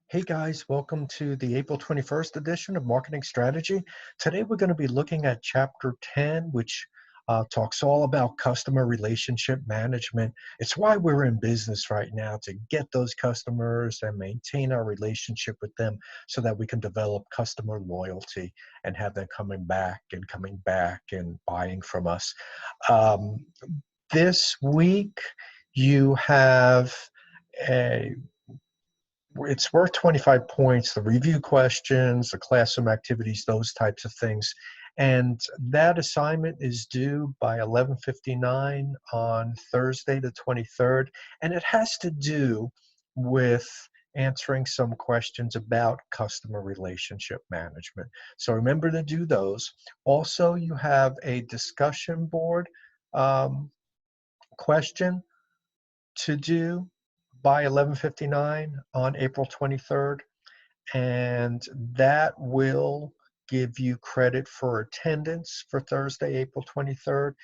Hey guys, welcome to the April 21st edition of Marketing Strategy. Today we're going to be looking at Chapter 10, which talks all about customer relationship management. It's why we're in business right now, to get those customers and maintain our relationship with them so that we can develop customer loyalty and have them coming back and buying from us. Um, this week you have a it's worth 25 points, the review questions, the classroom activities, those types of things. And that assignment is due by 11:59 on Thursday, the 23rd. And it has to do with answering some questions about customer relationship management. So remember to do those. Also, you have a discussion board um, question to do by 11:59 on April 23rd, and that will give you credit for attendance for Thursday, April 23rd.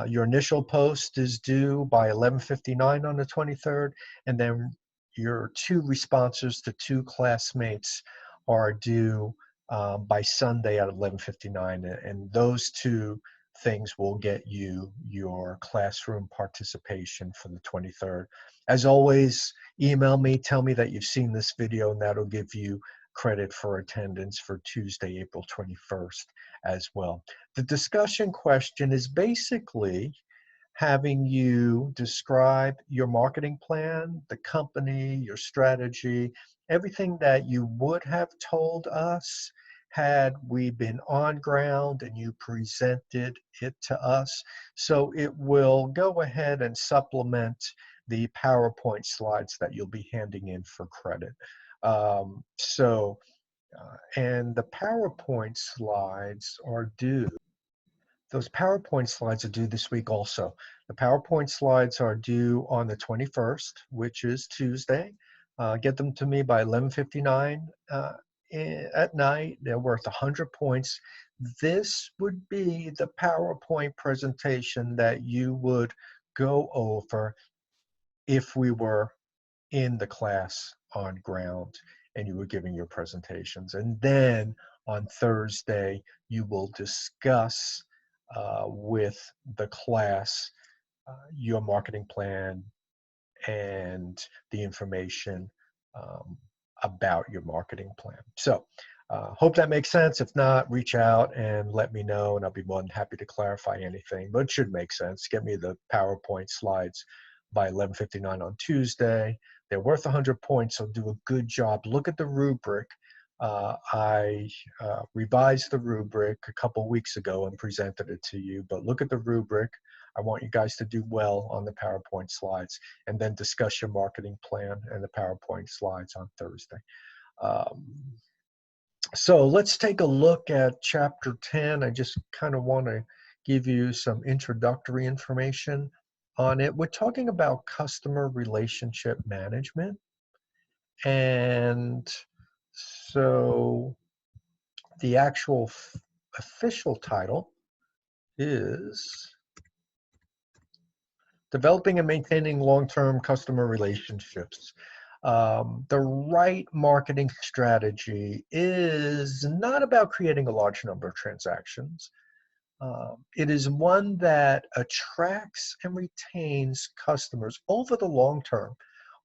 Your initial post is due by 11:59 on the 23rd, and then your two responses to two classmates are due by Sunday at 11:59, and those two things will get you your classroom participation for the 23rd. As always, email me, tell me that you've seen this video, and that'll give you credit for attendance for Tuesday, April 21st as well. The discussion question is basically having you describe your marketing plan, the company, your strategy, everything that you would have told us had we been on ground and you presented it to us. So it will go ahead and supplement the PowerPoint slides that you'll be handing in for credit. And the PowerPoint slides are due. Those PowerPoint slides are due this week also. The PowerPoint slides are due on the 21st, which is Tuesday. Get them to me by 11:59 at night. They're worth 100 points. This would be the PowerPoint presentation that you would go over if we were in the class on ground and you were giving your presentations. And then on Thursday, you will discuss with the class your marketing plan and the information um, about your marketing plan. So hope that makes sense. If not, reach out and let me know, and I'll be more than happy to clarify anything. But it should make sense. Get me the PowerPoint slides by 11:59 on Tuesday. They're worth 100 points, so do a good job. Look at the rubric. I revised the rubric a couple weeks ago and presented it to you, but look at the rubric. I want you guys to do well on the PowerPoint slides, and then discuss your marketing plan and the PowerPoint slides on Thursday. Um, so let's take a look at Chapter 10. I just kind of want to give you some introductory information on it. We're talking about customer relationship management. And so the actual official title is Developing and Maintaining Long-Term Customer Relationships. The right marketing strategy is not about creating a large number of transactions. It is one that attracts and retains customers over the long term.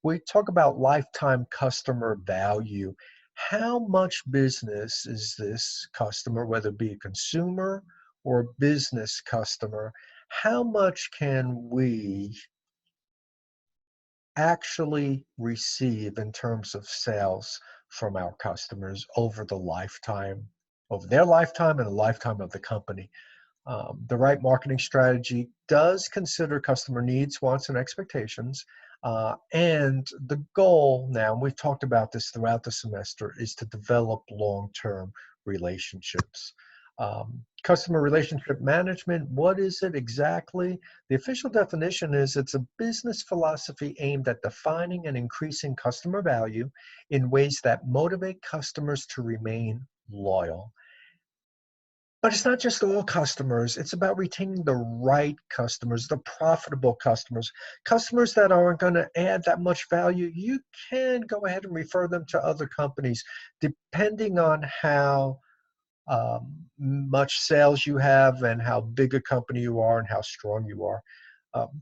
We talk about lifetime customer value. How much business is this customer, whether it be a consumer or a business customer? How much can we actually receive in terms of sales from our customers over their lifetime and the lifetime of the company? The right marketing strategy does consider customer needs, wants, and expectations. And the goal now, and we've talked about this throughout the semester, is to develop long-term relationships. Customer relationship management, what is it exactly? The official definition is it's a business philosophy aimed at defining and increasing customer value in ways that motivate customers to remain loyal. But it's not just all customers. It's about retaining the right customers, the profitable customers, customers that aren't going to add that much value. You can go ahead and refer them to other companies, depending on how much sales you have and how big a company you are and how strong you are.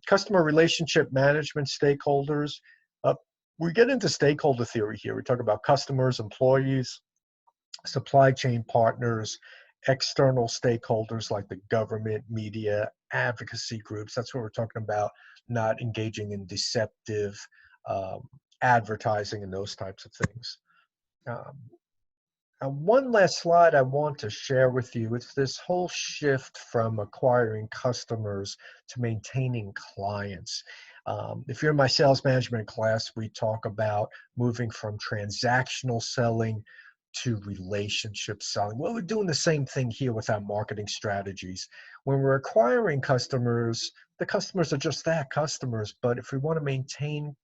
Customer relationship management stakeholders. Uh, we get into stakeholder theory here. We talk about customers, employees, supply chain partners, external stakeholders like the government, media, advocacy groups. That's what we're talking about, not engaging in deceptive um, advertising and those types of things. Um, One last slide I want to share with you. It's this whole shift from acquiring customers to maintaining clients. If you're in my sales management class, we talk about moving from transactional selling to relationship selling. Well, we're doing the same thing here with our marketing strategies. When we're acquiring customers, the customers are just that, customers. But if we want to maintain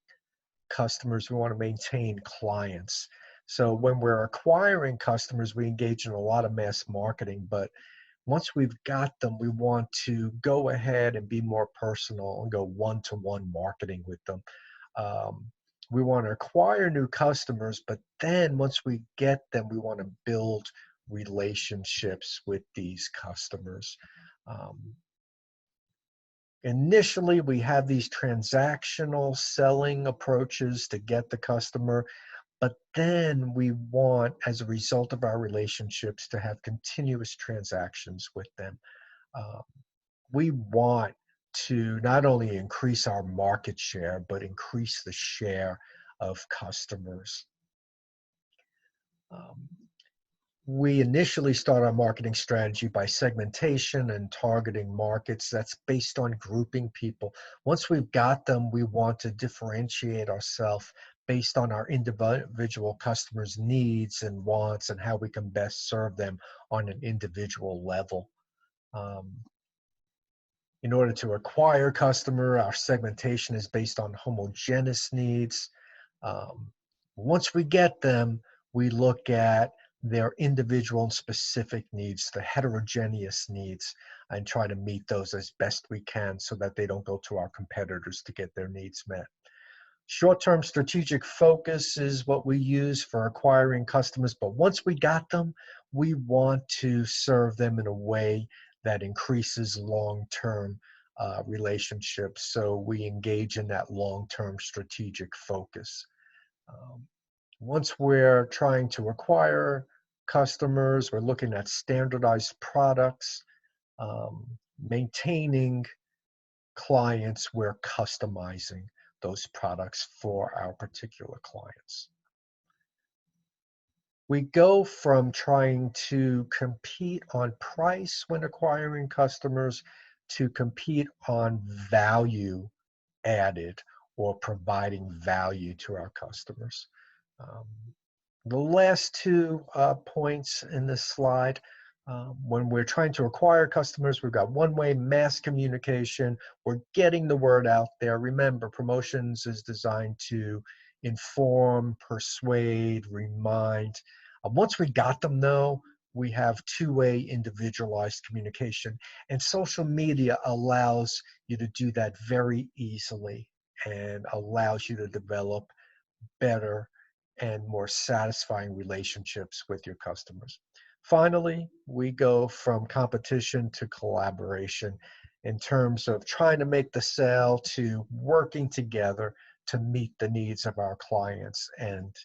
customers, we want to maintain clients. So when we're acquiring customers, we engage in a lot of mass marketing, but once we've got them, we want to go ahead and be more personal and go one-to-one marketing with them. Um, we want to acquire new customers, but then once we get them, we want to build relationships with these customers. Um, Initially, we have these transactional selling approaches to get the customer, but then we want, as a result of our relationships, to have continuous transactions with them. Um, we want to not only increase our market share, but increase the share of customers. Um, we initially start our marketing strategy by segmentation and targeting markets. That's based on grouping people. Once we've got them, we want to differentiate ourselves based on our individual customers' needs and wants and how we can best serve them on an individual level. Um, in order to acquire customer, our segmentation is based on homogeneous needs. Um, Once we get them, we look at their individual and specific needs, the heterogeneous needs, and try to meet those as best we can so that they don't go to our competitors to get their needs met. Short-term strategic focus is what we use for acquiring customers, but once we got them, we want to serve them in a way that increases long-term relationships. So we engage in that long-term strategic focus. Um, Once we're trying to acquire customers, we're looking at standardized products, um, maintaining clients, we're customizing those products for our particular clients. We go from trying to compete on price when acquiring customers to compete on value added or providing value to our customers. Um, the last two points in this slide, when we're trying to acquire customers, we've got one-way mass communication. We're getting the word out there. Remember, promotions is designed to inform, persuade, remind. Once we got them, though, we have two-way individualized communication. And social media allows you to do that very easily and allows you to develop better and more satisfying relationships with your customers. Finally, we go from competition to collaboration in terms of trying to make the sale to working together to meet the needs of our clients and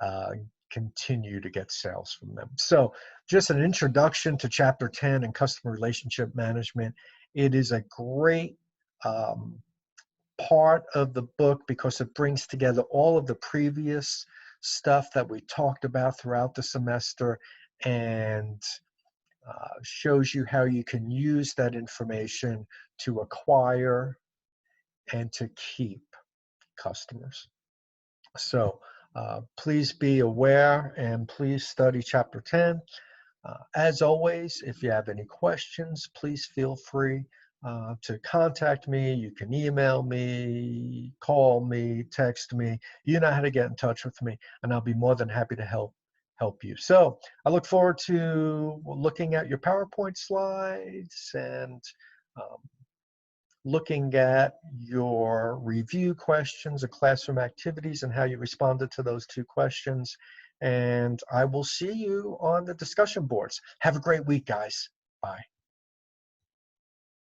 uh, continue to get sales from them. So just an introduction to Chapter 10 and customer relationship management. It is a great part of the book because it brings together all of the previous stuff that we talked about throughout the semester and shows you how you can use that information to acquire and to keep customers. So please be aware and please study Chapter 10. As always, if you have any questions, please feel free to contact me. You can email me, call me, text me. You know how to get in touch with me, and I'll be more than happy to help help you. So I look forward to looking at your PowerPoint slides and um, looking at your review questions and classroom activities and how you responded to those two questions. And I will see you on the discussion boards. Have a great week, guys. Bye.